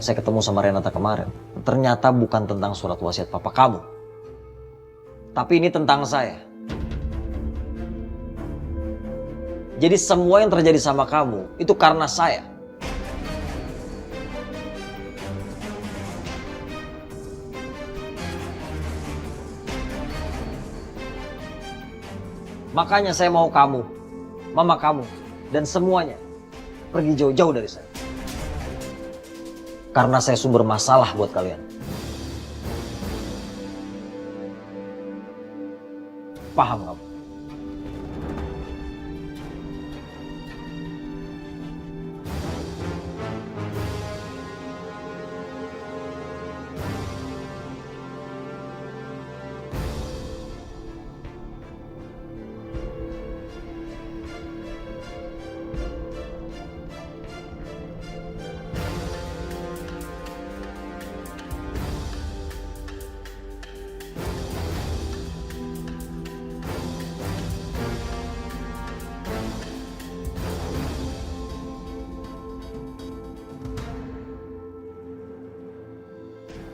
sejak saya ketemu sama Renata kemarin, ternyata bukan tentang surat wasiat papa kamu. Tapi ini tentang saya. Jadi semua yang terjadi sama kamu itu karena saya. Makanya saya mau kamu, mama kamu, dan semuanya pergi jauh-jauh dari saya. Karena saya sumber masalah buat kalian. Paham kamu?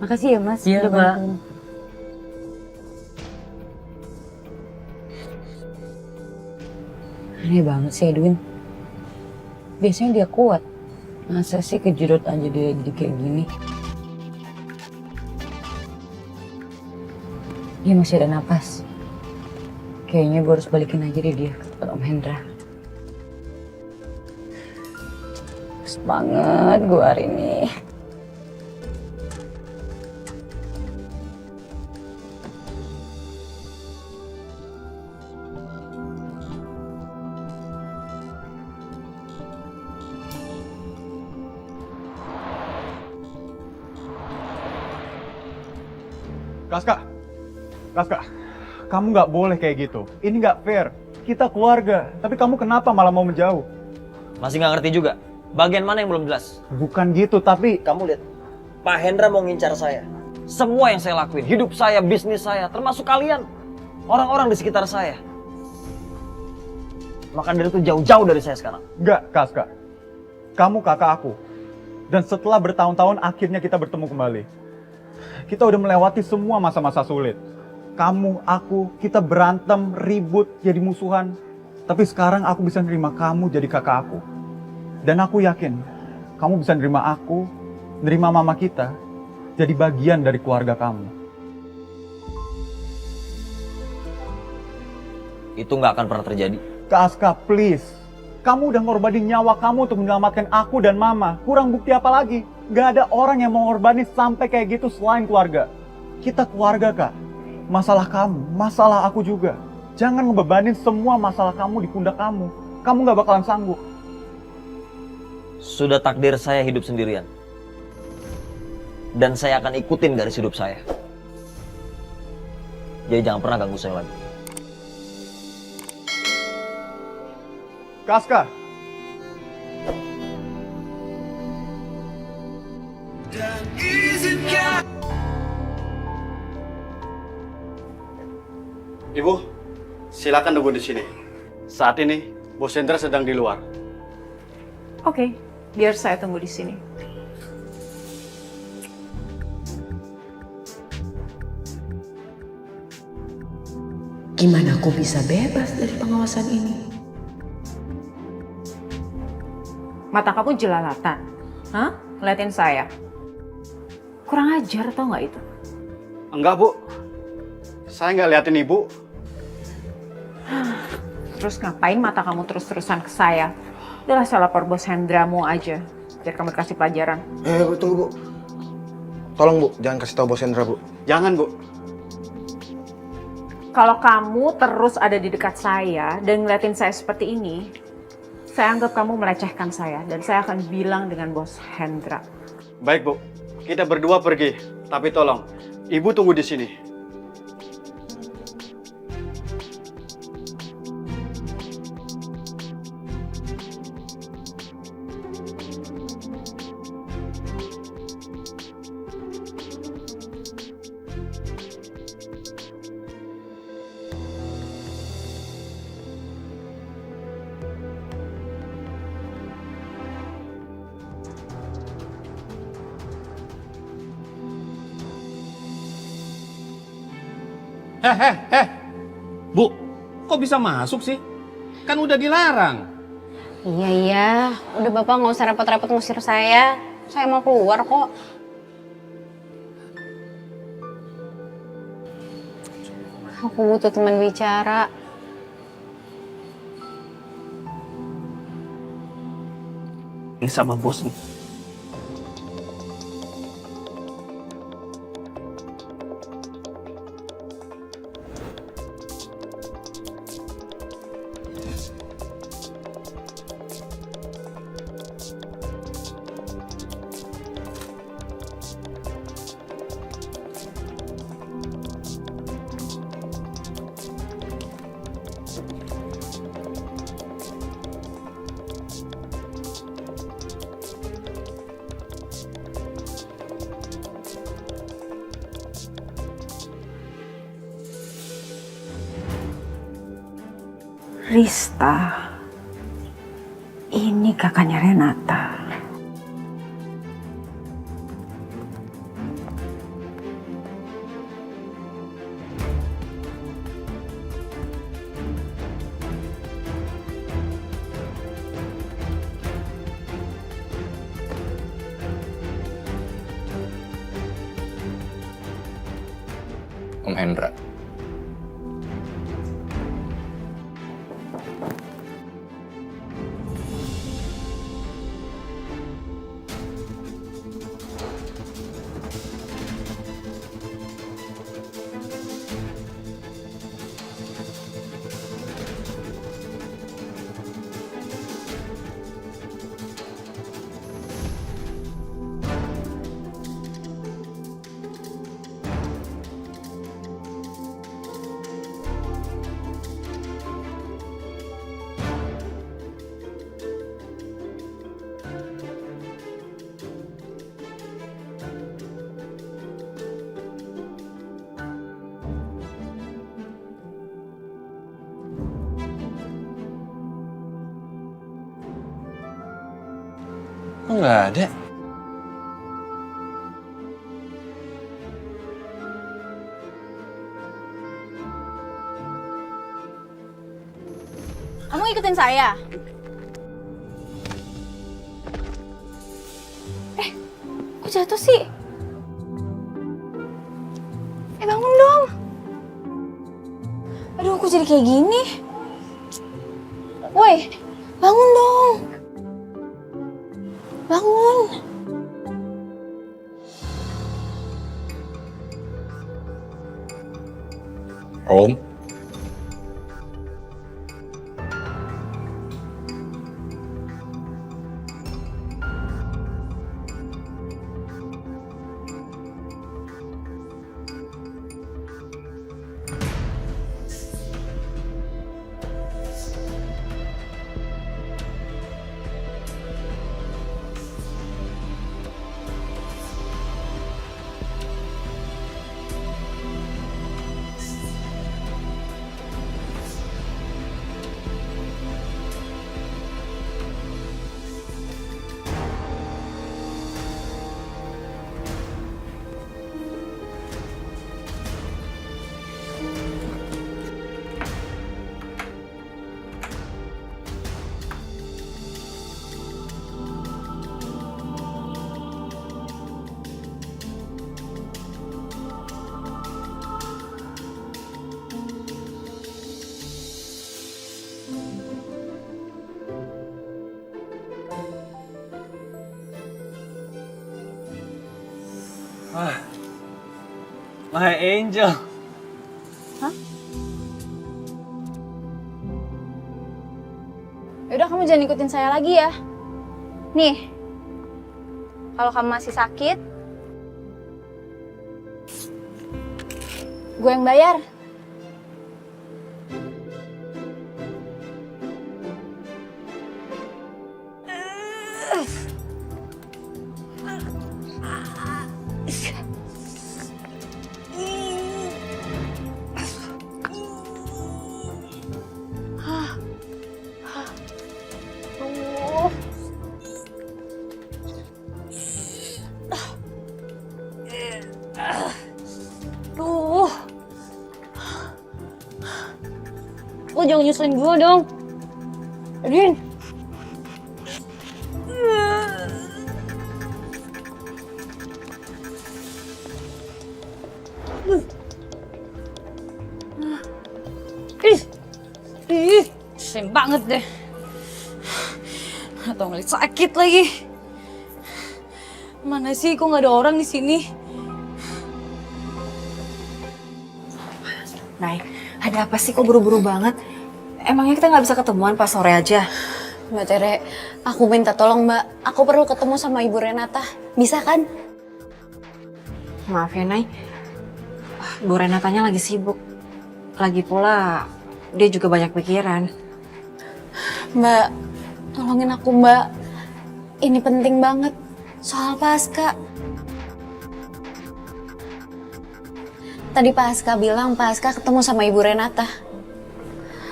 Makasih ya Mas, Iya, udah Mbak. bantuin. Aneh banget sih Edwin. Biasanya dia kuat. Masa sih kejedot aja dia jadi kayak gini. Dia masih ada napas. Kayaknya gue harus balikin aja deh dia ke tempat Om Hendra. Pas banget gue hari ini. Kaska, kamu nggak boleh kayak gitu. Ini nggak fair. Kita keluarga, tapi kamu kenapa malah mau menjauh? Masih nggak ngerti juga. Bagian mana yang belum jelas? Bukan gitu, tapi Kamu lihat, Pak Hendra mau ngincar saya. Semua yang saya lakuin, hidup saya, bisnis saya, termasuk kalian. Orang-orang di sekitar saya. Maka dari itu jauh-jauh dari saya sekarang. nggak, Kaska. Kamu kakak aku. Dan setelah bertahun-tahun akhirnya kita bertemu kembali. Kita udah melewati semua masa-masa sulit. Kamu, aku, kita berantem, ribut, jadi musuhan. Tapi sekarang aku bisa nerima kamu jadi kakak aku. Dan aku yakin, kamu bisa nerima aku, nerima mama kita, jadi bagian dari keluarga kamu. Itu nggak akan pernah terjadi. Kaska, please. Kamu udah ngorbanin nyawa kamu untuk menyelamatkan aku dan mama. Kurang bukti apa lagi? Gak ada orang yang mau ngorbanin sampai kayak gitu selain keluarga. Kita keluarga, Kak. Masalah kamu, masalah aku juga. Jangan ngebebanin semua masalah kamu di pundak kamu. Kamu gak bakalan sanggup. Sudah takdir saya hidup sendirian. Dan saya akan ikutin garis hidup saya. Jadi jangan pernah ganggu saya lagi. Kaska. Ibu, silakan tunggu di sini. Saat ini, Bos Hendra sedang di luar. Oke, biar saya tunggu di sini. Gimana aku bisa bebas dari pengawasan ini? Mata kamu jelalatan. Hah? Ngeliatin saya. Kurang ajar tau nggak itu? Enggak, Bu. Saya nggak liatin Ibu. Terus ngapain mata kamu terus-terusan ke saya? Udahlah saya lapor Bos Hendramu aja. Biar kamu dikasih pelajaran. Bu, tunggu, Bu. Tolong, Bu, jangan kasih tahu Bos Hendra, Bu. Jangan, Bu. Kalau kamu terus ada di dekat saya dan ngeliatin saya seperti ini, saya anggap kamu melecehkan saya dan saya akan bilang dengan Bos Hendra. Baik, Bu. Kita berdua pergi. Tapi tolong, Ibu tunggu di sini. Bu, kok bisa masuk sih? Kan udah dilarang. Iya. Udah Bapak nggak usah repot-repot ngusir saya. Saya mau keluar kok. Aku butuh teman bicara. Ini sama bos nih. Rista, ini kakaknya Renata. Om Hendra. Kok nggak ada? Kamu ikutin saya? Kok jatuh sih? Bangun dong. Aduh, aku jadi kayak gini. Woi, bangun dong. Bangun. Om. My angel. Yaudah, kamu jangan ikutin saya lagi ya. Nih, kalau kamu masih sakit, gue yang bayar. jangan nyusahin gue dong. Rin. Pusing banget deh. Atau ngeliat sakit lagi. Mana sih, kok nggak ada orang di sini? Nay, ada apa sih kok buru-buru banget? Emangnya kita nggak bisa ketemuan pas sore aja? Mbak Tere, aku minta tolong Mbak. Aku perlu ketemu sama Ibu Renata. Bisa kan? Maaf ya Nay, Bu Renatanya lagi sibuk. Lagi pula dia juga banyak pikiran. Mbak, tolongin aku Mbak. Ini penting banget. Soal Pasca. Tadi Pasca bilang Pasca ketemu sama Ibu Renata.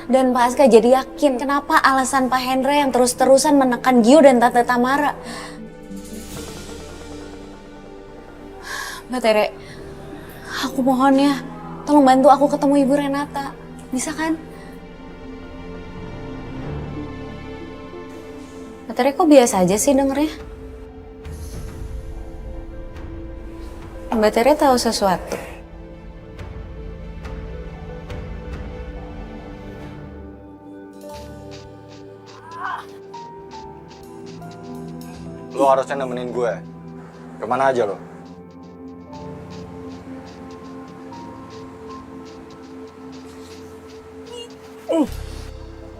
Dan Pasca jadi yakin kenapa alasan Pak Hendra yang terus-terusan menekan Gio dan Tante Tamara. Mbak Tere, aku mohon ya, tolong bantu aku ketemu Ibu Renata. Bisa kan? Mbak Tere kok biasa aja sih dengernya? Mbak Tere tahu sesuatu? Lo harusnya nemenin gue. Kemana aja lo?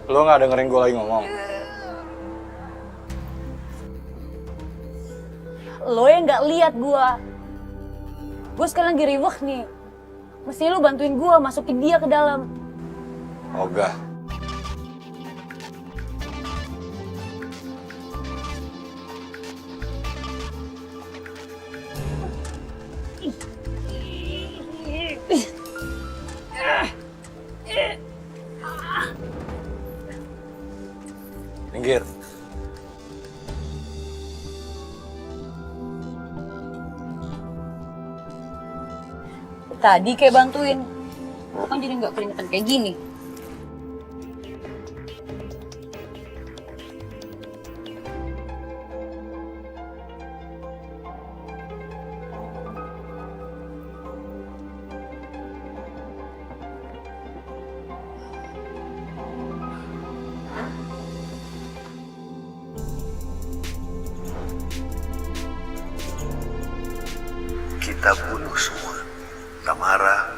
Lo nggak dengerin gue lagi ngomong? Lo yang nggak lihat gua. Gue sekarang lagi riweh nih. Mesti lo bantuin gua masukin dia ke dalam. Ogah. Minggir. Tadi kayak bantuin. Lo kan jadi nggak keringetan kayak gini. Kita bunuh semua. Tamara,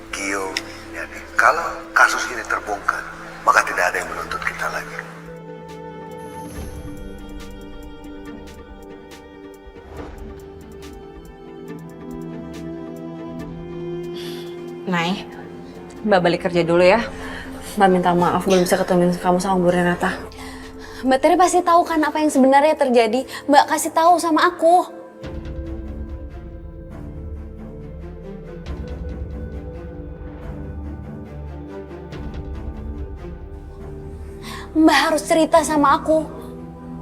Gio, jadi kalau kasus ini terbongkar, maka tidak ada yang menuntut kita lagi. Nay, Mbak balik kerja dulu ya. Mbak minta maaf belum bisa ketemu kamu sama Bu Renata. Mbak Tere pasti tahu kan apa yang sebenarnya terjadi. Mbak kasih tahu sama aku. Mbak harus cerita sama aku.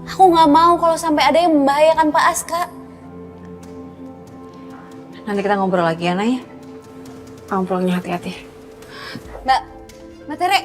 Aku nggak mau kalau sampai ada yang membahayakan Pak Aska. Nanti kita ngobrol lagi ya, Nay. Kamu pulangnya hati-hati. Mbak Tere.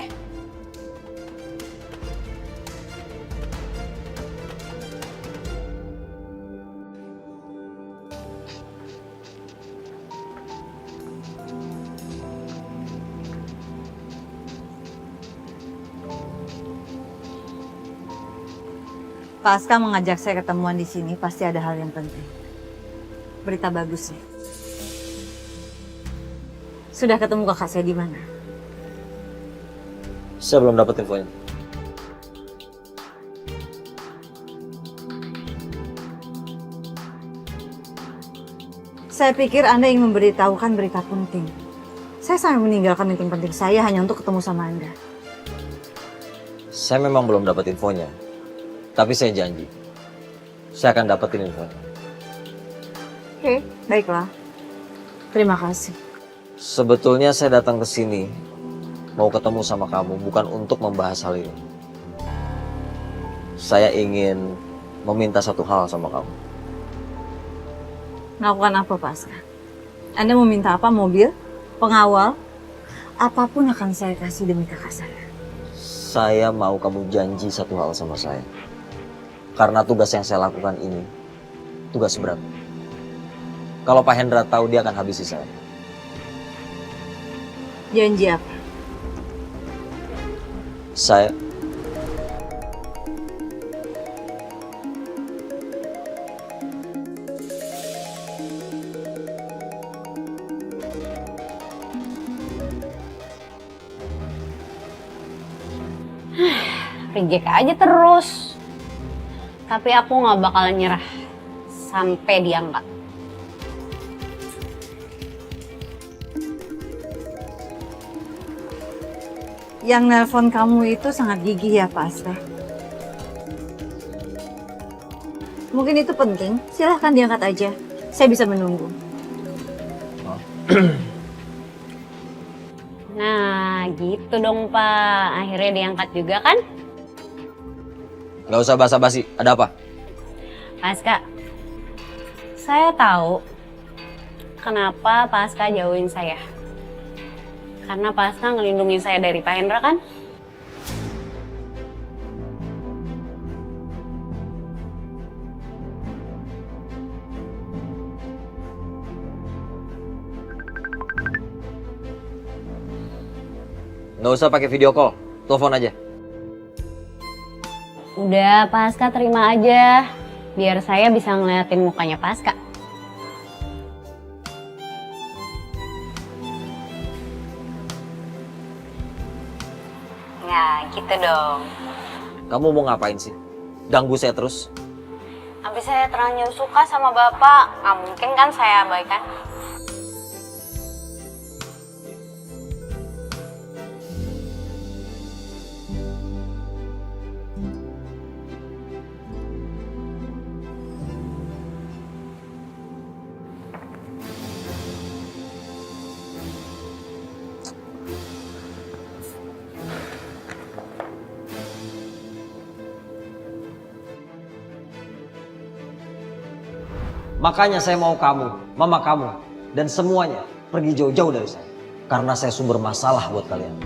Pak Aska mengajak saya ketemuan di sini, pasti ada hal yang penting. Berita bagus nih. Sudah ketemu kakak saya di mana? Saya belum dapat infonya. Saya pikir Anda ingin memberitahukan berita penting. Saya sampai meninggalkan meeting penting saya hanya untuk ketemu sama Anda. Saya memang belum dapat infonya. Tapi saya janji, saya akan dapetin infonya. Oke, baiklah. Terima kasih. Sebetulnya saya datang ke sini mau ketemu sama kamu bukan untuk membahas hal ini. Saya ingin meminta satu hal sama kamu. Melakukan apa, Pak Aska? Anda mau minta apa? Mobil? Pengawal? Apapun akan saya kasih demi kakak saya. Saya mau kamu janji satu hal sama saya. Karena tugas yang saya lakukan ini, tugas berat. Kalau Pak Hendra tahu, dia akan habisi saya. Janji apa? Saya... Reject aja terus. Tapi aku nggak bakalan nyerah sampai diangkat. Yang nelpon kamu itu sangat gigih ya, Pak Aska. Mungkin itu penting, silahkan diangkat aja. Saya bisa menunggu. Nah, gitu dong Pak. Akhirnya diangkat juga kan? Gak usah basa-basi, ada apa? Pak Aska, saya tahu kenapa Pak Aska jauhin saya. Karena Pak Aska ngelindungin saya dari Pak Hendra kan? Gak usah pakai video call, telepon aja. Udah, Pak Aska terima aja. Biar saya bisa ngeliatin mukanya Pak Aska. Ya, gitu dong. Kamu mau ngapain sih? Ganggu saya terus? Habis saya terlanjur suka sama Bapak, nggak mungkin kan saya abaikan. Makanya saya mau kamu, mama kamu, dan semuanya pergi jauh-jauh dari saya. Karena saya sumber masalah buat kalian.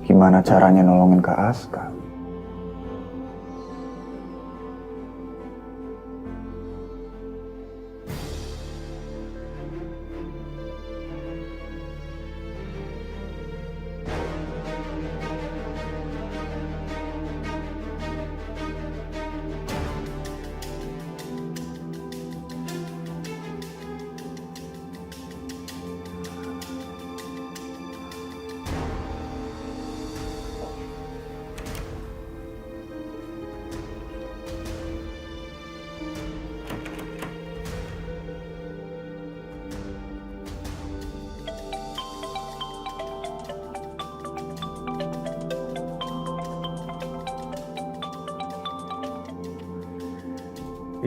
Gimana caranya nolongin Kak Aska?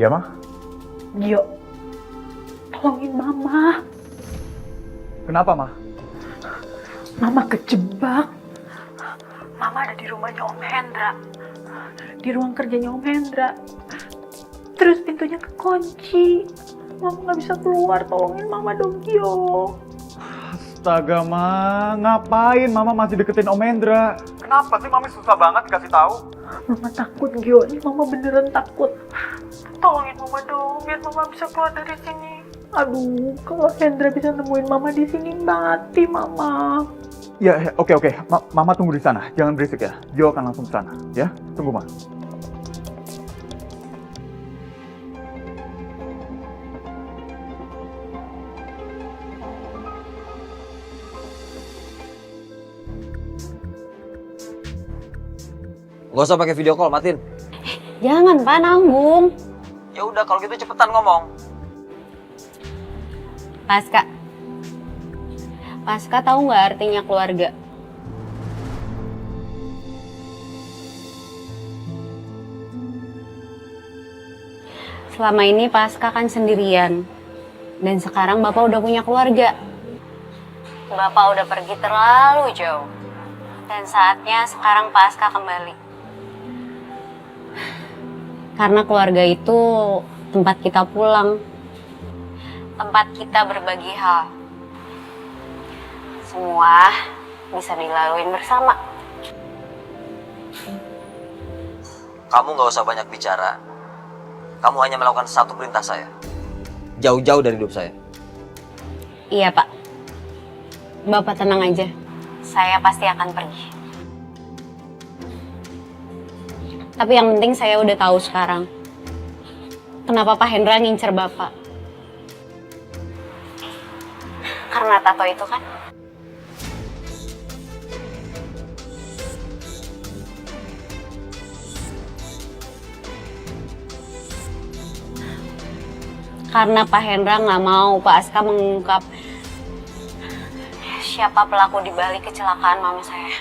Iya, Mah? Gio, tolongin Mama. Kenapa, Mah? Mama kejebak. Mama ada di rumahnya Om Hendra. Di ruang kerjanya Om Hendra. Terus pintunya kekunci. Mama nggak bisa keluar. Tolongin Mama dong, Gio. Astaga, Ma. Ngapain Mama masih deketin Om Hendra? Kenapa sih Mami susah banget kasih tahu? Mama takut, Gio. Ini Mama beneran takut. Tolongin Mama dong, biar Mama bisa keluar dari sini. Aduh, kalau Hendra bisa nemuin Mama di sini, mati Mama. Ya, oke. Mama tunggu di sana. Jangan berisik ya. Jo akan langsung ke sana. Ya, tunggu, Ma. Gak usah pakai video call, matiin. Jangan Pak, nanggung. Ya udah, kalau gitu cepetan ngomong. Pak Aska tahu nggak artinya keluarga? Selama ini Pak Aska kan sendirian. Dan sekarang Bapak udah punya keluarga. Bapak udah pergi terlalu jauh. Dan saatnya sekarang Pak Aska kembali. Karena keluarga itu tempat kita pulang. Tempat kita berbagi hal. Semua bisa dilaluin bersama. Kamu nggak usah banyak bicara. Kamu hanya melakukan satu perintah saya. Jauh-jauh dari hidup saya. Iya, Pak. Bapak tenang aja. Saya pasti akan pergi. Tapi yang penting saya udah tahu sekarang. Kenapa Pak Hendra ngincer Bapak? Karena tato itu kan? Karena Pak Hendra nggak mau Pak Aska mengungkap siapa pelaku di balik kecelakaan mama saya.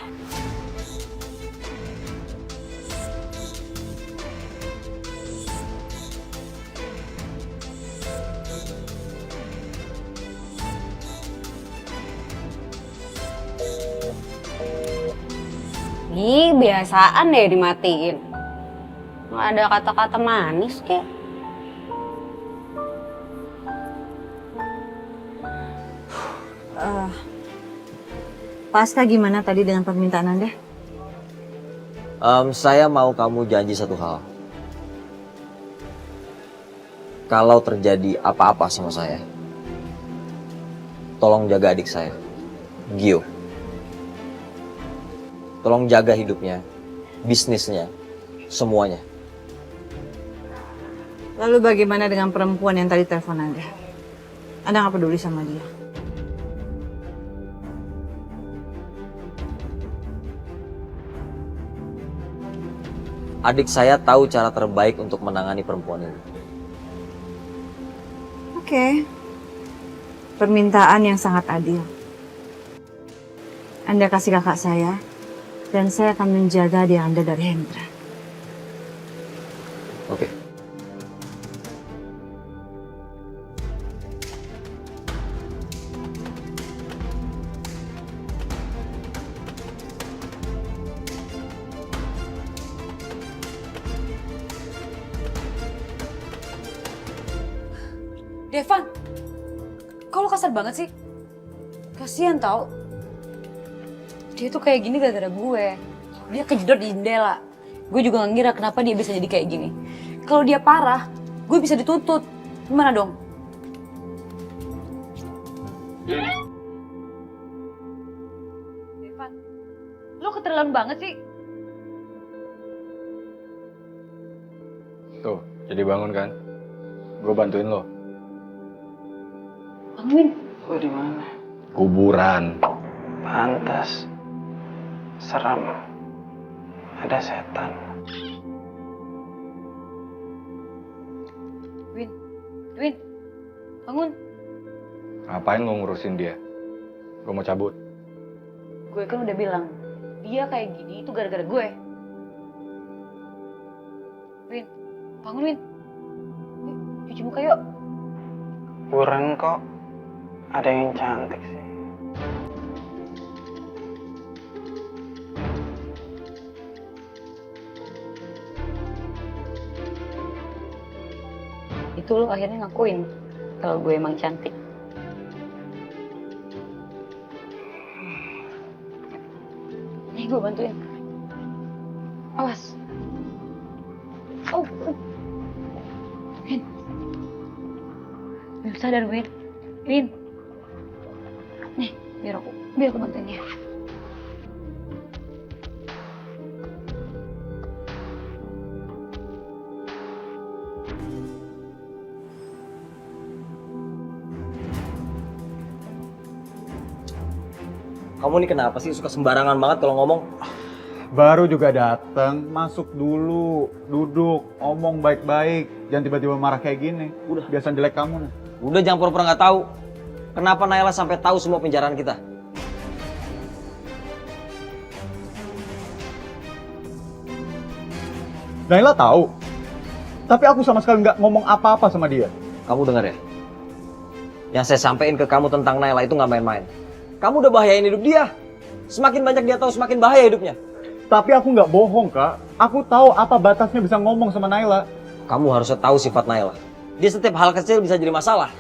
Ih, biasaan deh dimatiin. Nggak ada kata-kata manis kek. Pak Aska gimana tadi dengan permintaan Anda? Saya mau kamu janji satu hal. Kalau terjadi apa-apa sama saya, tolong jaga adik saya, Gio. Tolong jaga hidupnya, bisnisnya, semuanya. Lalu bagaimana dengan perempuan yang tadi telepon Anda? Anda nggak peduli sama dia? Adik saya tahu cara terbaik untuk menangani perempuan ini. Oke. Permintaan yang sangat adil. Anda kasih kakak saya, dan saya akan menjaga dia Anda dari Hendra. Oke. Devan, kok lo kasar banget sih? Kasian tau. Dia tuh kayak gini gara-gara gue. Dia kejedot di jendela. Gue juga gak ngira kenapa dia bisa jadi kayak gini. Kalau dia parah, gue bisa dituntut. Gimana dong? Devan, lo keterlaluan banget sih. Tuh, jadi bangun kan? Gue bantuin lo. Banguin. Gue di mana? Kuburan. Pantas. Serem. Ada setan. Win, bangun. Ngapain lo ngurusin dia? Gue mau cabut. Gue kan udah bilang, dia kayak gini itu gara-gara gue. Win, bangun Win. Cuci muka yuk. Kuburan kok. Ada yang cantik sih. Itu lo akhirnya ngakuin kalau gue emang cantik. Nih gue bantuin. Awas. Oh. Win. Win sadar Win. Win. Nih, biar aku bantuin ya. Kamu nih kenapa sih suka sembarangan banget kalau ngomong? Baru juga datang, masuk dulu, duduk, ngomong baik-baik. Jangan tiba-tiba marah kayak gini. Udah, biasa jelek kamu nih. Udah jangan pura-pura nggak tahu. Kenapa Naila sampai tahu semua penjaraan kita? Naila tahu. Tapi aku sama sekali nggak ngomong apa-apa sama dia. Kamu dengar ya? Yang saya sampaikan ke kamu tentang Naila itu nggak main-main. Kamu udah bahayain hidup dia. Semakin banyak dia tahu, semakin bahaya hidupnya. Tapi aku nggak bohong, Kak. Aku tahu apa batasnya bisa ngomong sama Naila. Kamu harusnya tahu sifat Naila. Dia setiap hal kecil bisa jadi masalah.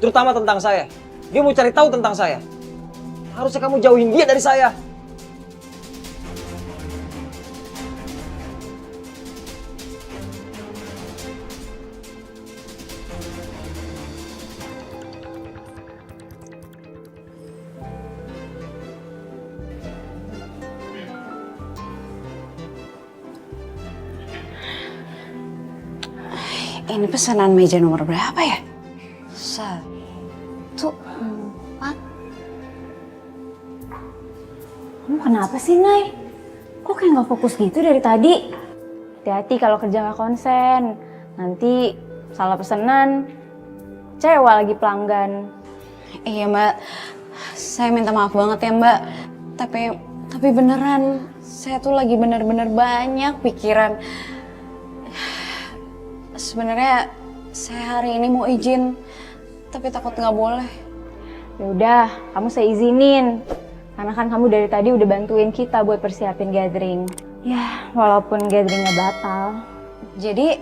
Terutama tentang saya. Dia mau cari tahu tentang saya. Harusnya kamu jauhin dia dari saya. Ini pesanan meja nomor berapa ya? 1, 4. Kamu kenapa sih, Nay? Kok kayak nggak fokus gitu dari tadi? Hati-hati kalau kerja nggak konsen. Nanti salah pesanan, kecewa lagi pelanggan. Iya, Mbak. Saya minta maaf banget ya, Mbak. Tapi beneran, saya tuh lagi bener-bener banyak pikiran. Sebenarnya saya hari ini mau izin, tapi takut nggak boleh. Yaudah, kamu saya izinin. Karena kan kamu dari tadi udah bantuin kita buat persiapin gathering. Ya, walaupun gatheringnya batal. Jadi,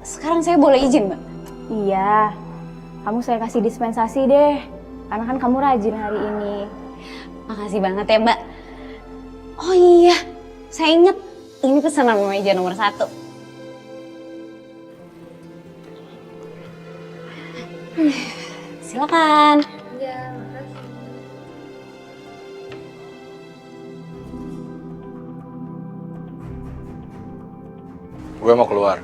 sekarang saya boleh izin, Mbak? Iya, kamu saya kasih dispensasi deh. Karena kan kamu rajin hari ini. Makasih banget ya, Mbak. Oh iya, saya inget. Ini pesanan meja nomor 1. Silakan. Ya, makasih. Gue mau keluar.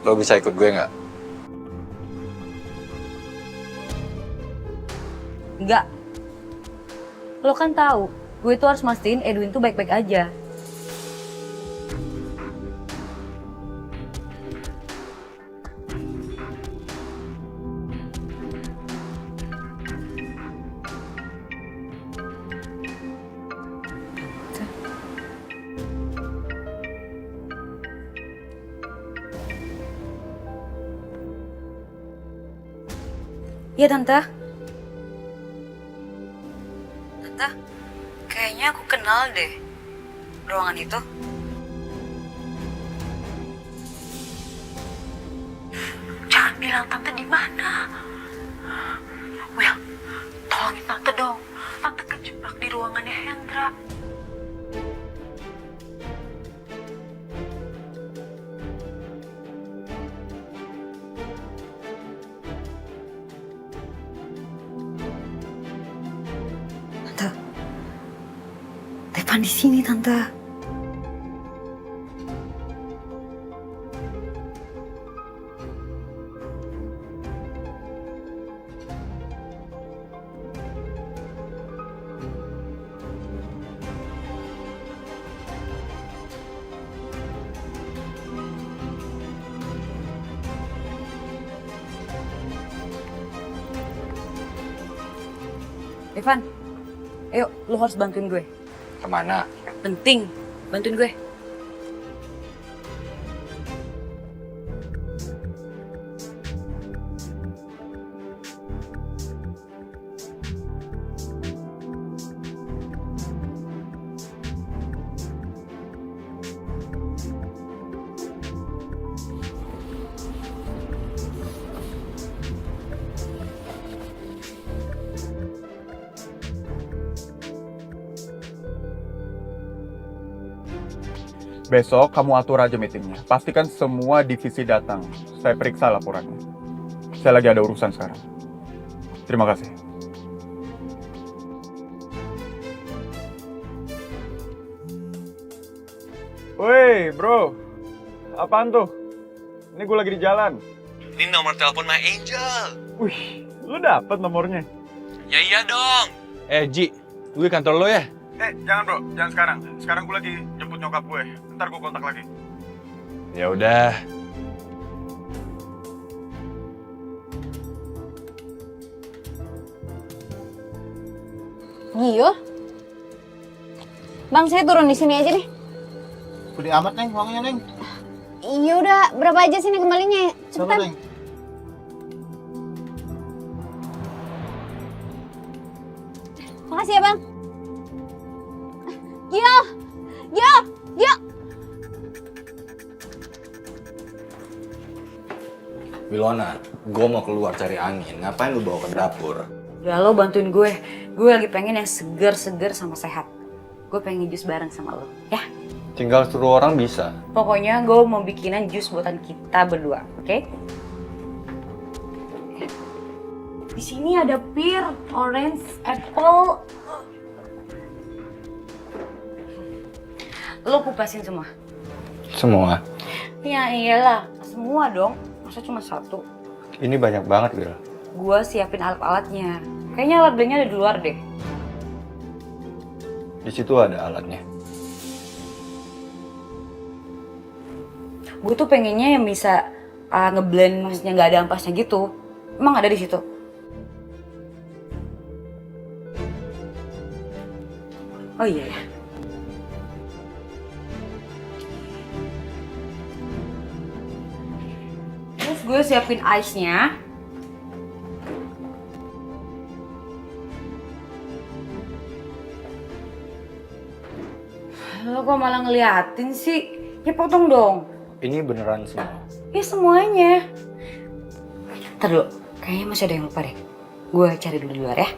Lo bisa ikut gue nggak? Enggak. Lo kan tahu, gue tuh harus mastiin Edwin tuh baik-baik aja. Iya, Tante. Tante, kayaknya aku kenal deh ruangan itu. Jangan bilang Tante di mana. Will, tolongin Tante dong. Tante kejebak di ruangannya Hendra. Depan di sini, Tante. Evan, ayo, lu harus bantuin gue. Kemana? Penting, bantuin gue. Besok kamu atur aja meetingnya. Pastikan semua divisi datang. Saya periksa laporannya. Saya lagi ada urusan sekarang. Terima kasih. Woi, bro. Apaan tuh? Ini gue lagi di jalan. Ini nomor telepon My Angel. Wih, lu dapet nomornya? Ya iya dong. Ji, gue kantor lo ya? Jangan bro, jangan sekarang. Sekarang gue lagi jemput nyokap gue. Ntar gue kontak lagi. Ya udah. Gio? Bang, saya turun di sini aja deh. Gede amat, Neng, uangnya, Neng. Iya udah, berapa aja sini kembalinya? Cepetan. Neng. Makasih ya, Bang. Gio! Gio! Gio! Wilona, gue mau keluar cari angin. Ngapain lu bawa ke dapur? Udah lo bantuin gue. Gue lagi pengen yang seger-seger sama sehat. Gue pengen jus bareng sama lo, ya? Tinggal suruh orang bisa. Pokoknya gue mau bikinan jus buatan kita berdua, oke? Di sini ada pear, orange, apple. Lo kupasin semua. Semua. Ya iyalah, Semua dong, masa cuma satu? Ini banyak banget, Wil. Gua siapin alat-alatnya. Kayaknya alat blendnya ada di luar deh. Di situ ada alatnya. Gue tuh pengennya yang bisa ngeblend maksudnya nggak ada ampasnya gitu. Emang ada di situ? Oh iya ya. Terus gue siapin ice-nya. Lo kok malah ngeliatin sih? Ya potong dong. Ini beneran semua. Ya semuanya. Ntar dulu, kayaknya masih ada yang lupa deh. Gue cari dulu di luar ya.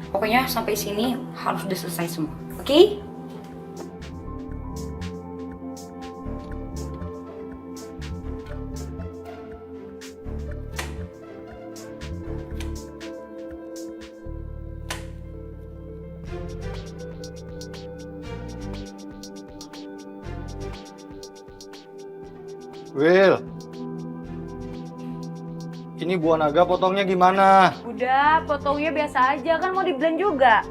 Pokoknya sampai sini harus udah selesai semua. Oke? Wil, ini buah naga potongnya gimana? Udah, potongnya biasa aja. Kan mau di blend juga.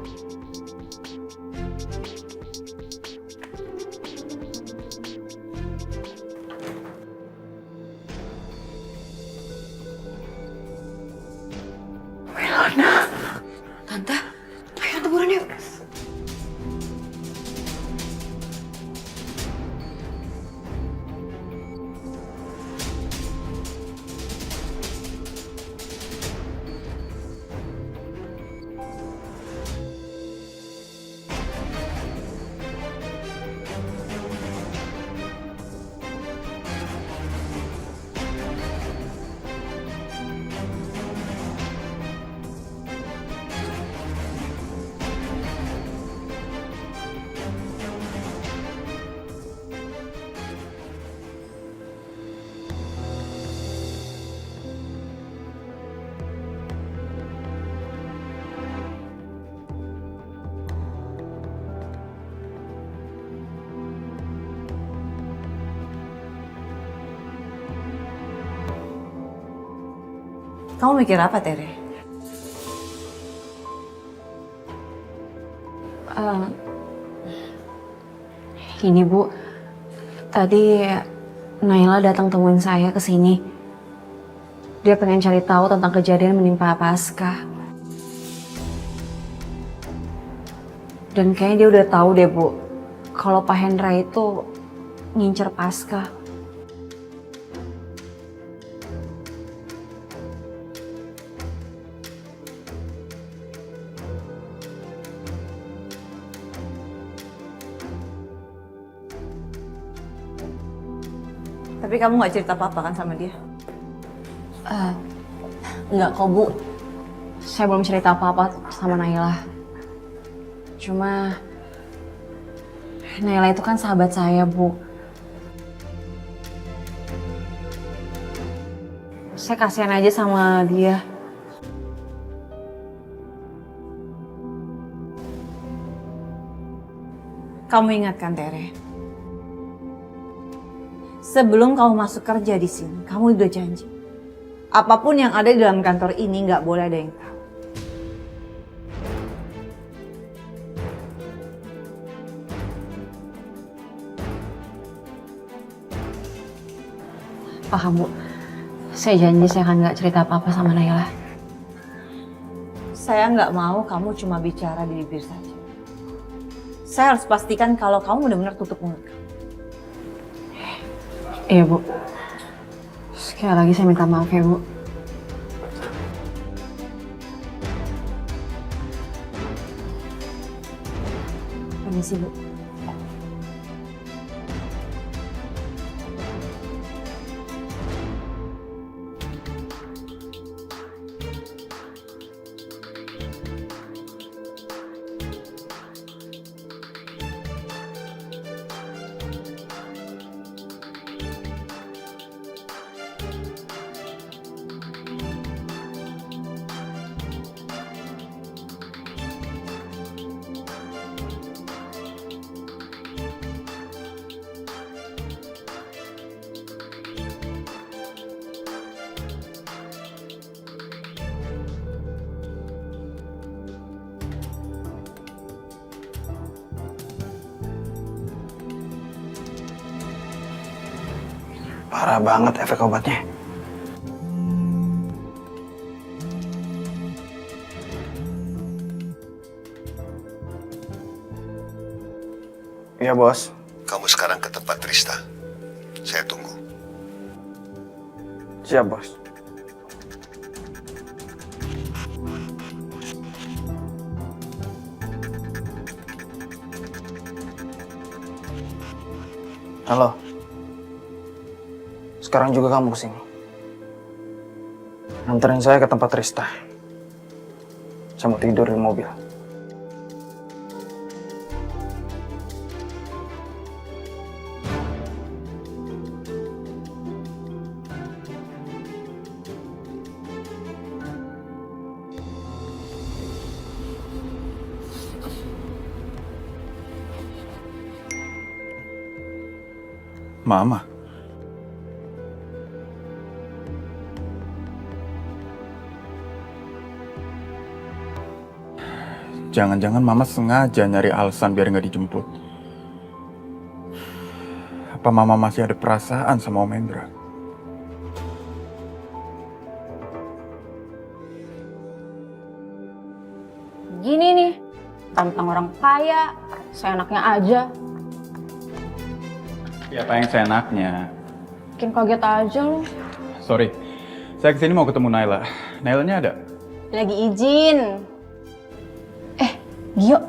Wilona. Tante, ayo tante buruan yuk. Kamu mikir apa, Tere? Ini Bu, tadi Naila datang temuin saya ke sini. Dia pengen cari tahu tentang kejadian menimpa Pasca. Dan kayaknya dia udah tahu deh Bu, kalau Pak Hendra itu ngincer Pasca. Tapi kamu nggak cerita apa-apa kan sama dia? Enggak kok Bu, saya belum cerita apa-apa sama Naila. Cuma Naila itu kan sahabat saya Bu. Saya kasihan aja sama dia. Kamu ingat kan, Tere? Sebelum kamu masuk kerja di sini, kamu udah janji. Apapun yang ada di dalam kantor ini nggak boleh ada yang tahu. Paham Bu, saya janji saya akan nggak cerita apa-apa sama Naila. Saya nggak mau kamu cuma bicara di bibir saja. Saya harus pastikan kalau kamu benar-benar tutup mulut kamu. Iya Bu, sekali lagi saya minta maaf ya Bu. Permisi Bu. Parah banget efek obatnya. Iya, Bos. Kamu sekarang ke tempat Trista. Saya tunggu. Siap, Bos. Halo. Sekarang juga kamu kesini. Anterin saya ke tempat Trista. Saya mau tidur di mobil. Mama. Jangan-jangan Mama sengaja nyari alasan biar nggak dijemput. Apa Mama masih ada perasaan sama Om Hendra? Gini nih, tentang orang kaya, seenaknya aja. Ya apa yang seenaknya? Bikin kaget aja lu. Sorry, saya kesini mau ketemu Naila. Nailanya ada? Lagi izin. Gio,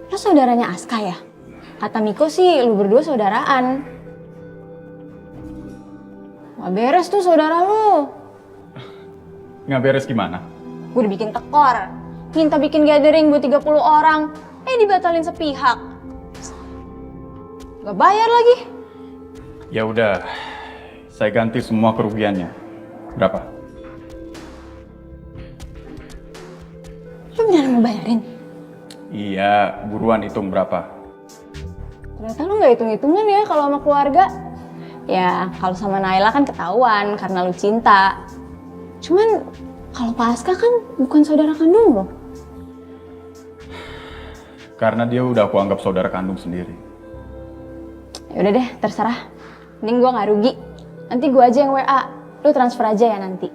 lo saudaranya Aska ya? Kata Miko sih lu berdua saudaraan. Nggak beres tuh saudara lu. Nggak beres gimana? Gue dibikin tekor. Minta bikin gathering buat 30 orang. Dibatalin sepihak. Gak bayar lagi. Ya udah, saya ganti semua kerugiannya. Berapa? Lu beneran mau bayarin? Iya, buruan hitung berapa. Ternyata lu gak hitung-hitungan ya kalau sama keluarga. Ya, kalau sama Naila kan ketahuan karena lu cinta. Cuman kalau Pak Aska kan bukan saudara kandung lo. Karena dia udah aku anggap saudara kandung sendiri. Ya udah deh, terserah. Mending gua gak rugi. Nanti gua aja yang WA. Lu transfer aja ya nanti.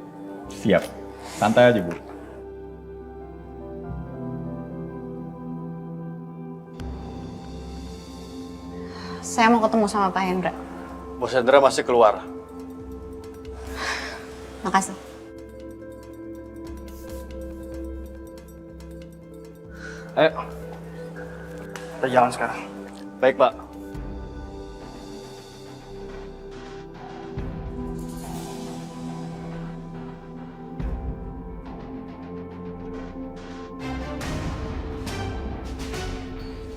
Siap. Santai aja, Bu. Saya mau ketemu sama Pak Hendra. Bos Hendra masih keluar. Makasih. Ayo. Kita jalan sekarang. Baik, Pak.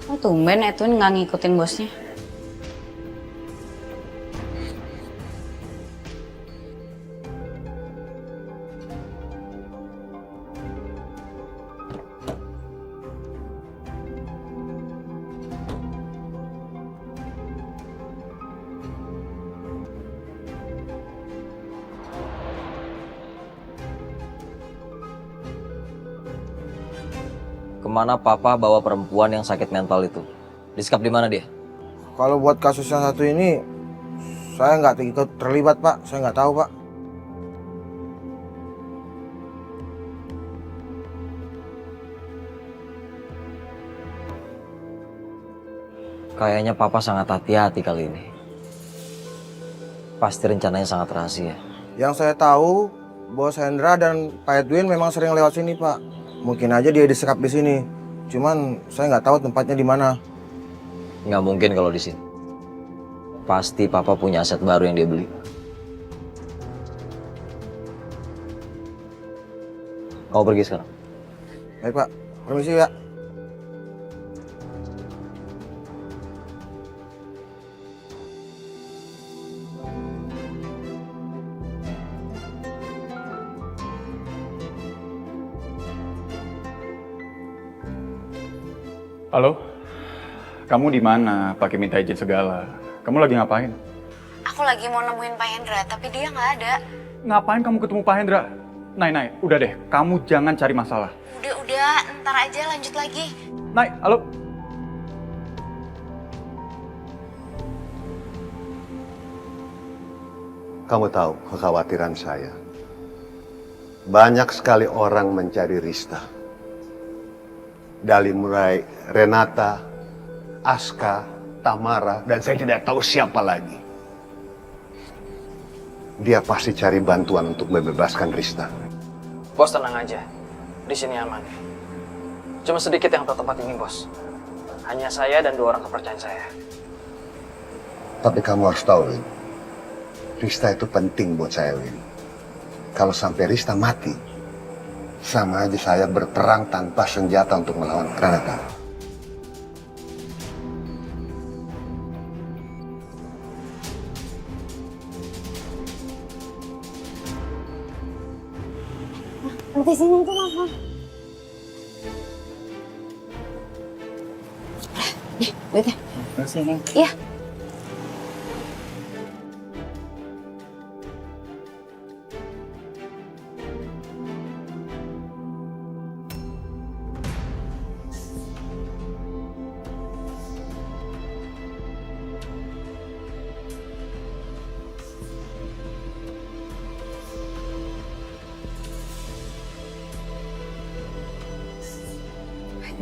Oh, tumben Edwin nggak ngikutin bosnya. Kemana papa bawa perempuan yang sakit mental itu? Disekap di mana dia? Kalau buat kasus yang satu ini, saya nggak ikut terlibat, Pak. Saya nggak tahu, Pak. Kayaknya papa sangat hati-hati kali ini. Pasti rencananya sangat rahasia. Yang saya tahu, Bos Hendra dan Pak Edwin memang sering lewat sini, Pak. Mungkin aja dia disekap di sini. Cuman saya nggak tahu tempatnya di mana. Nggak mungkin kalau di sini. Pasti papa punya aset baru yang dia beli. Kamu pergi sekarang. Baik, Pak. Permisi, ya. Halo? Kamu di mana? Pakai minta izin segala. Kamu lagi ngapain? Aku lagi mau nemuin Pak Hendra, tapi dia nggak ada. Ngapain kamu ketemu Pak Hendra? Nay, udah deh. Kamu jangan cari masalah. Udah, ntar aja lanjut lagi. Nay, halo? Kamu tahu kekhawatiran saya. Banyak sekali orang mencari Rista. Dari mulai Renata, Aska, Tamara, dan saya tidak tahu siapa lagi. Dia pasti cari bantuan untuk membebaskan Rista. Bos tenang aja, di sini aman. Cuma sedikit yang tahu tempat ini, bos. Hanya saya dan 2 orang kepercayaan saya. Tapi kamu harus tahu, Win. Rista itu penting buat saya, Win. Kalau sampai Rista mati, sama aja saya berperang tanpa senjata untuk melawan Renata. Nanti sini itu Mama. Nih, duitnya. Sini. Iya.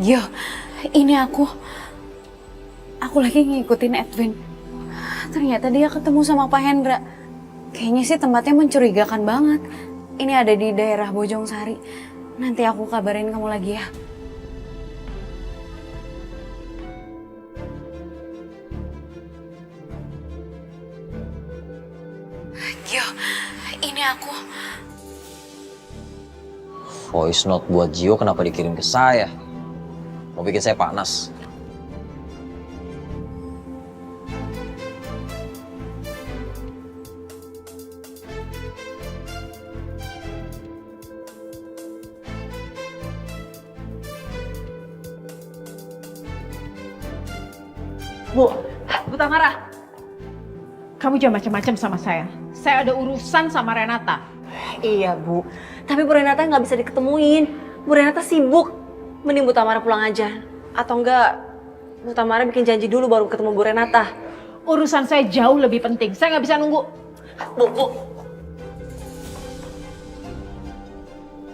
Yo, ini aku lagi ngikutin Edwin. Ternyata dia ketemu sama Pak Hendra. Kayaknya sih tempatnya mencurigakan banget. Ini ada di daerah Bojong Sari. Nanti aku kabarin kamu lagi ya. Yo, ini aku. Voice note buat Gio kenapa dikirim ke saya? Mau bikin saya panas. Bu Tamara, kamu jangan macam-macam sama saya. Saya ada urusan sama Renata. Iya, Bu. Tapi Bu Renata nggak bisa diketemuin. Bu Renata sibuk. Mending Bu Tamara pulang aja. Atau enggak, Bu Tamara bikin janji dulu baru ketemu Bu Renata. Urusan saya jauh lebih penting. Saya nggak bisa nunggu. Bu.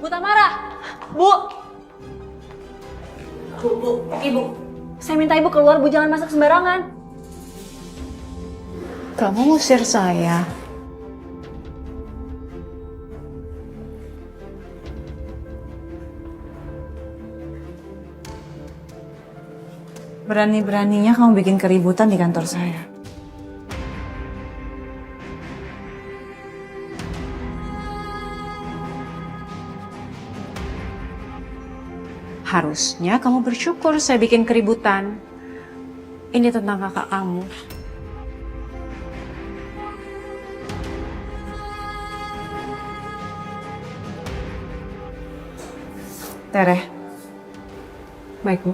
Bu Tamara! Bu! Bu, Ibu. Saya minta Ibu keluar, Bu. Jangan masak sembarangan. Kamu ngusir saya. Berani-beraninya kamu bikin keributan di kantor saya. Harusnya kamu bersyukur saya bikin keributan. Ini tentang kakak kamu. Tere, Baik, Bu.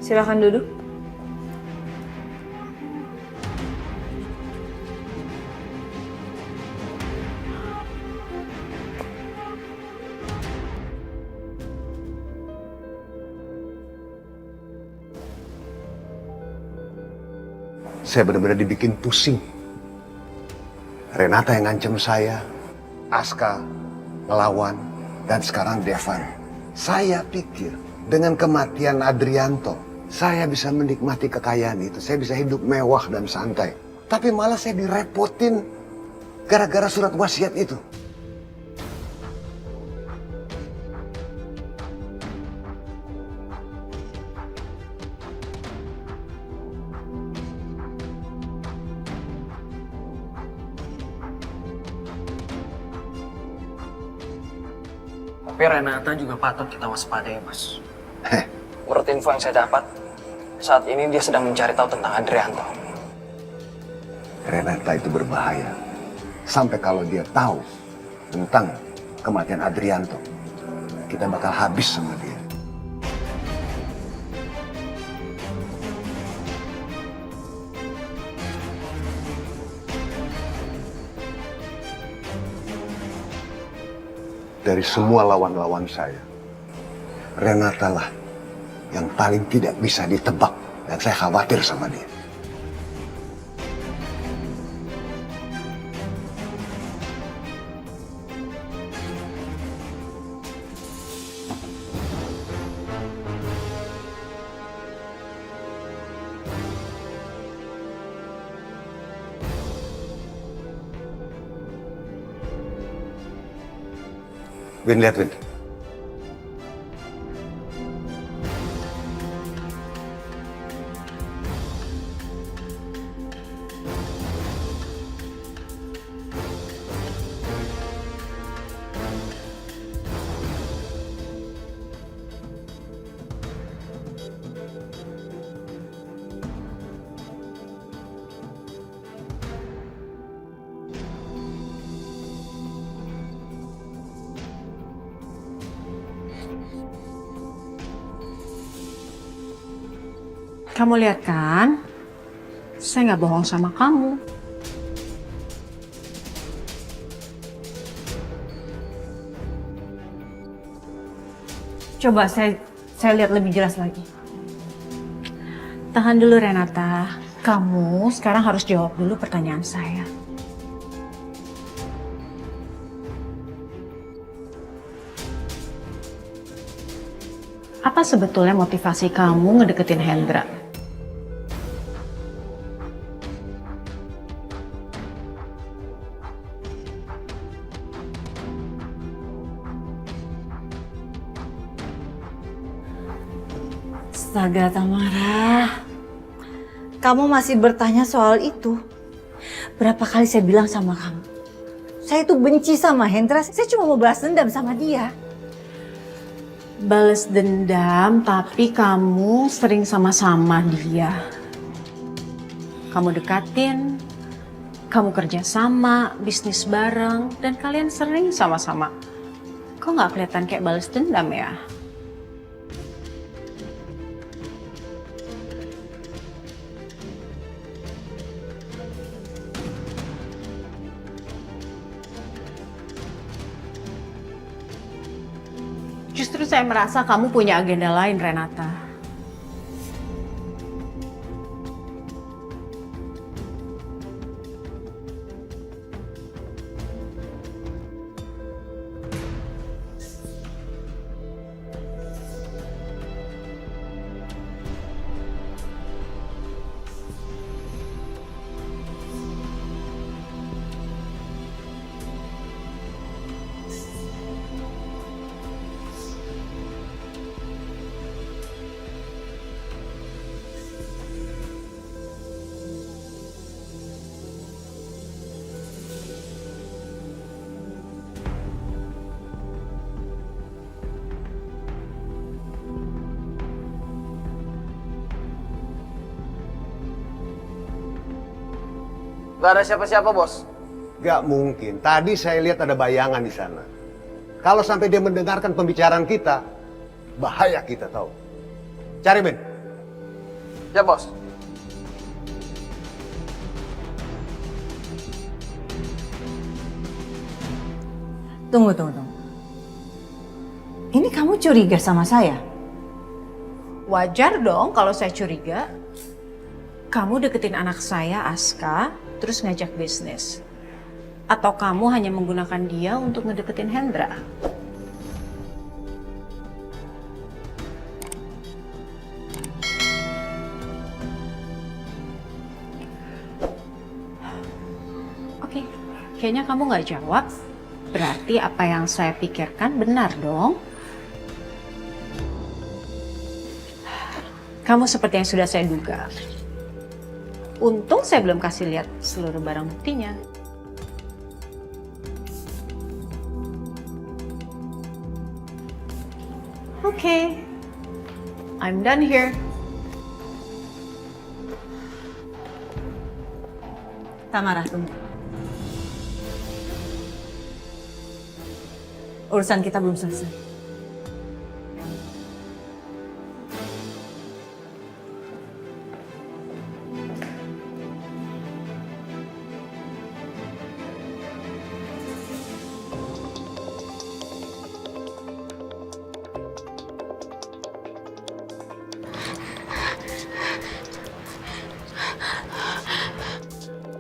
silakan duduk. Saya benar-benar dibikin pusing. Renata yang ngancam saya, Aska ngelawan, dan sekarang Devan. Saya pikir dengan kematian Adrianto, saya bisa menikmati kekayaan itu. Saya bisa hidup mewah dan santai. Tapi malah saya direpotin gara-gara surat wasiat itu. Tapi Renata juga patut kita waspadai, Mas. Menurut info yang saya dapat, saat ini dia sedang mencari tahu tentang Adrianto. Renata itu berbahaya. Sampai kalau dia tahu tentang kematian Adrianto, kita bakal habis sama dia. Dari semua lawan-lawan saya, Renata lah yang paling tidak bisa ditebak dan saya khawatir sama dia. Win, lihat Win. Kamu lihat kan? Saya nggak bohong sama kamu. Coba saya lihat lebih jelas lagi. Tahan dulu Renata. Kamu sekarang harus jawab dulu pertanyaan saya. Apa sebetulnya motivasi kamu ngedeketin Hendra? Astaga Tamara, kamu masih bertanya soal itu? Berapa kali saya bilang sama kamu? Saya itu benci sama Hendra, saya cuma mau balas dendam sama dia. Balas dendam, tapi kamu sering sama-sama dia. Kamu dekatin, kamu kerja sama, bisnis bareng, dan kalian sering sama-sama. Kok nggak kelihatan kayak balas dendam ya? Justru saya merasa kamu punya agenda lain, Renata. Gak ada siapa-siapa, Bos. Gak mungkin. Tadi saya lihat ada bayangan di sana. Kalau sampai dia mendengarkan pembicaraan kita, bahaya kita tahu. Cari, Ben. Ya, Bos. Tunggu. Ini kamu curiga sama saya? Wajar dong kalau saya curiga. Kamu deketin anak saya, Aska, terus ngajak bisnis. Atau kamu hanya menggunakan dia untuk ngedeketin Hendra? Oke, kayaknya kamu nggak jawab. Berarti apa yang saya pikirkan benar dong. Kamu seperti yang sudah saya duga. Untung saya belum kasih lihat seluruh barang buktinya. Oke, I'm done here. Tamara, tunggu. Urusan kita belum selesai.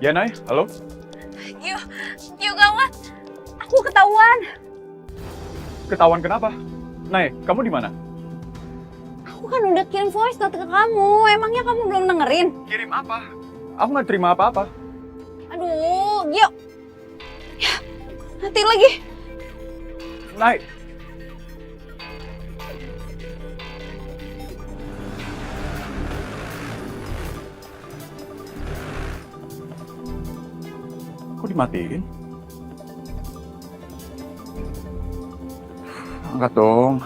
Ya, Nay, halo? Yuk gawat, aku ketahuan. Ketahuan kenapa? Nay, kamu di mana? Aku kan udah kirim voice note ke kamu, emangnya kamu belum dengerin? Kirim apa? Aku nggak terima apa-apa. Aduh, Gio. Ya, mati lagi. Naik. Kok dimatiin? Angkat dong.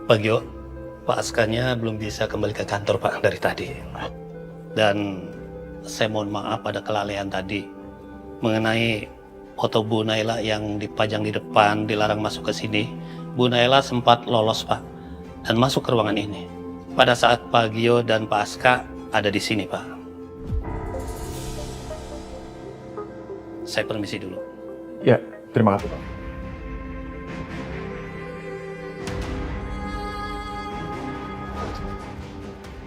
Pak Gio, Pak Askanya belum bisa kembali ke kantor Pak dari tadi. Dan saya mohon maaf pada kelalaian tadi mengenai foto Bu Naila yang dipajang di depan, dilarang masuk ke sini. Bu Naila sempat lolos Pak dan masuk ke ruangan ini pada saat Pak Gio dan Pak Aska ada di sini Pak. Saya permisi dulu. Ya, terima kasih Pak.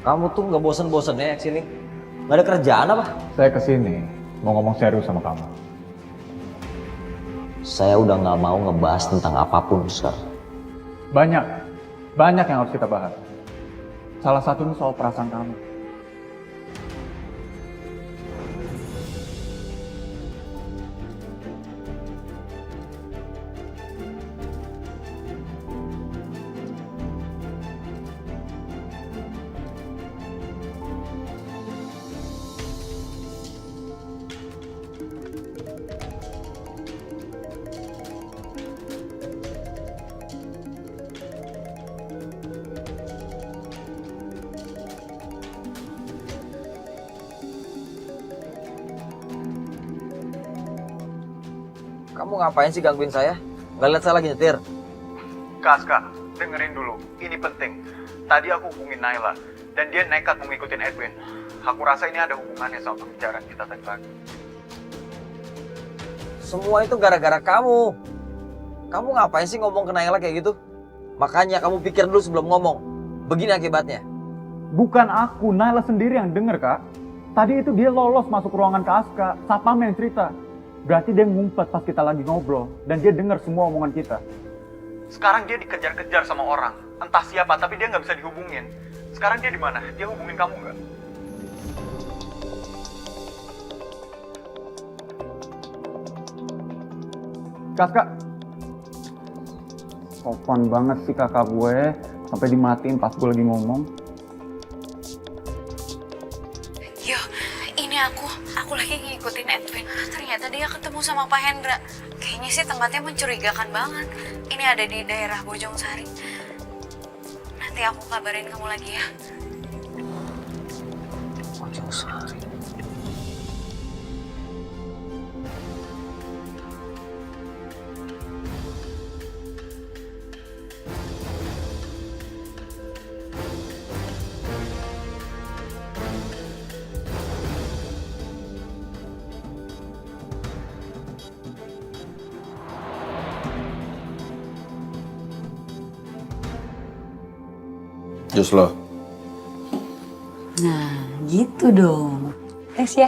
Kamu tuh nggak bosen-bosen ya sini? Nggak ada kerjaan apa? Saya kesini mau ngomong serius sama kamu. Saya udah nggak mau ngebahas tentang apapun sekarang. Banyak yang harus kita bahas. Salah satunya soal perasaan kamu. Kamu ngapain sih gangguin saya? Nggak lihat saya lagi nyetir? Kak, dengerin dulu. Ini penting. Tadi aku hubungin Naila, dan dia nekat mau ngikutin Edwin. Aku rasa ini ada hubungannya sama pembicaraan kita tadi pagi. Semua itu gara-gara kamu. Kamu ngapain sih ngomong ke Naila kayak gitu? Makanya kamu pikir dulu sebelum ngomong. Begini akibatnya. Bukan aku, Naila sendiri yang denger, Kak. Tadi itu dia lolos masuk ruangan ke Aska, Sapam yang cerita. Berarti dia ngumpet pas kita lagi ngobrol, dan dia denger semua omongan kita. Sekarang dia dikejar-kejar sama orang, entah siapa, tapi dia nggak bisa dihubungin. Sekarang dia di mana? Dia hubungin kamu nggak? Kak. Sopan banget sih kakak gue, sampai dimatiin pas gue lagi ngomong. Yo, ini aku lagi ngikutin Edwin. Ternyata dia ketemu sama Pak Hendra. Kayaknya sih tempatnya mencurigakan banget. Ini ada di daerah Bojongsari. Nanti aku kabarin kamu lagi ya. Bojongsari. Jus lo. Nah, gitu dong. Thanks ya.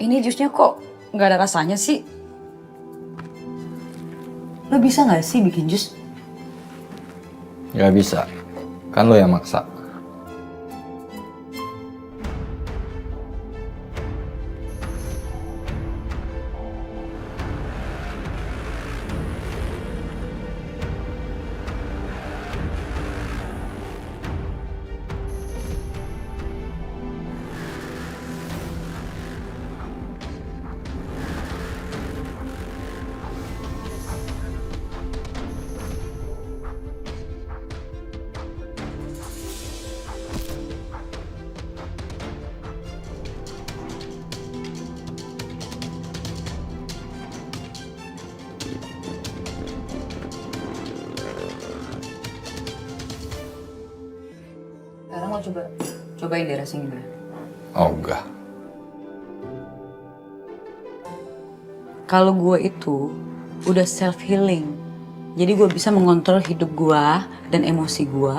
Ini jusnya kok nggak ada rasanya sih? Lo bisa nggak sih bikin jus? Gak bisa. Kan lo yang maksa. mau cobain deh rasanya gimana? Oh enggak. Kalau gue itu udah self healing, jadi gue bisa mengontrol hidup gue dan emosi gue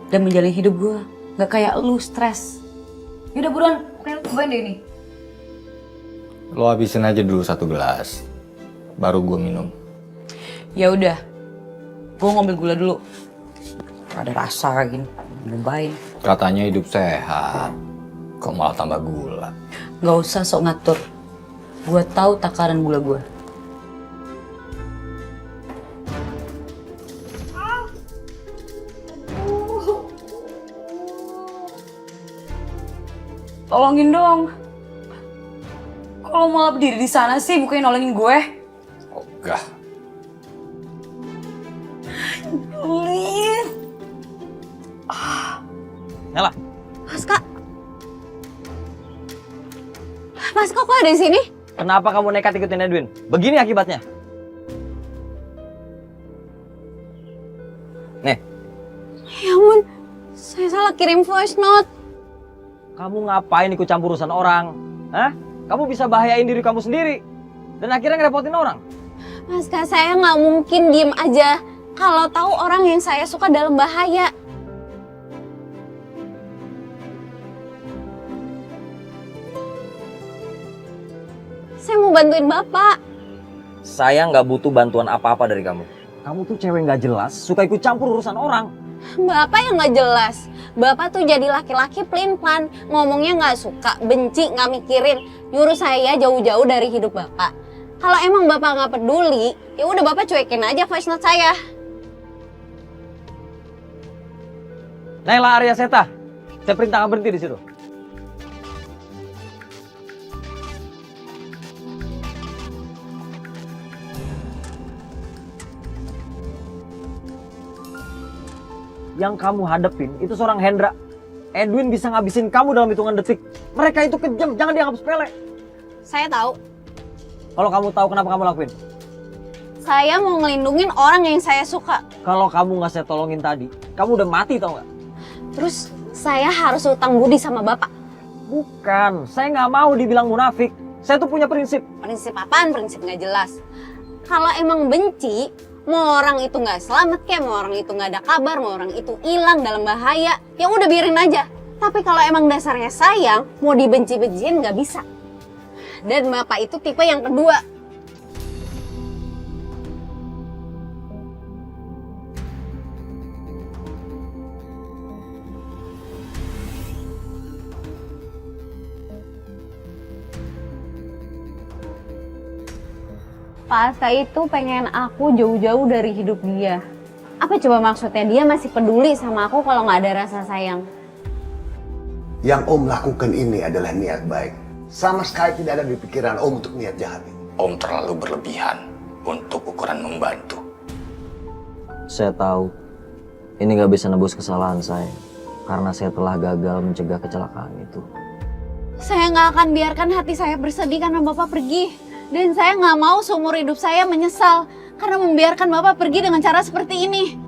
dan menjalani hidup gue, nggak kayak lu stres. Yaudah buruan, kayak cobain deh ini. Lo habisin aja dulu 1 gelas, baru gue minum. Ya udah, gue ngambil gula dulu. Ada rasa kayak gini, nyobain. Katanya hidup sehat, kok malah tambah gula. Gak usah sok ngatur. Gue tahu takaran gula gue. Tolongin dong. Kalau malah berdiri di sana sih, bukannya nolongin gue. Ogah. Please. Nela. Paska. Paska kok ada di sini? Kenapa kamu nekat ikutin Edwin? Begini akibatnya. Nih. Ya ampun, saya salah kirim voice note. Kamu ngapain ikut campur urusan orang? Hah? Kamu bisa bahayain diri kamu sendiri. Dan akhirnya ngerepotin orang. Paska, saya nggak mungkin diem aja kalau tahu orang yang saya suka dalam bahaya. Saya mau bantuin Bapak. Saya nggak butuh bantuan apa-apa dari kamu. Kamu tuh cewek nggak jelas, suka ikut campur urusan orang. Bapak yang nggak jelas. Bapak tuh jadi laki-laki pelin-pelan, ngomongnya nggak suka, benci, nggak mikirin, nyuruh saya jauh-jauh dari hidup Bapak. Kalau emang Bapak nggak peduli, ya udah Bapak cuekin aja voice note saya. Naila Arya Seta, saya perintahkan berhenti di situ. Yang kamu hadepin itu seorang Hendra. Edwin bisa ngabisin kamu dalam hitungan detik. Mereka itu kejam, jangan dianggap sepele. Saya tahu. Kalau kamu tahu kenapa kamu lakuin? Saya mau ngelindungin orang yang saya suka. Kalau kamu nggak saya tolongin tadi, kamu udah mati tau nggak? Terus saya harus utang budi sama Bapak. Bukan, saya nggak mau dibilang munafik. Saya tuh punya prinsip. Prinsip apaan? Prinsip nggak jelas. Kalau emang benci, mau orang itu nggak selamat kayak, mau orang itu nggak ada kabar, mau orang itu hilang dalam bahaya, ya udah biarin aja. Tapi kalau emang dasarnya sayang, mau dibenci-benciin nggak bisa. Dan Bapak itu tipe yang kedua. Pak Aska itu pengen aku jauh-jauh dari hidup dia. Apa coba maksudnya? Dia masih peduli sama aku kalau nggak ada rasa sayang. Yang Om lakukan ini adalah niat baik. Sama sekali tidak ada di pikiran Om untuk niat jahat. Om terlalu berlebihan untuk ukuran membantu. Saya tahu ini nggak bisa nebus kesalahan saya karena saya telah gagal mencegah kecelakaan itu. Saya nggak akan biarkan hati saya bersedih karena Bapak pergi. Dan saya nggak mau seumur hidup saya menyesal karena membiarkan Bapak pergi dengan cara seperti ini.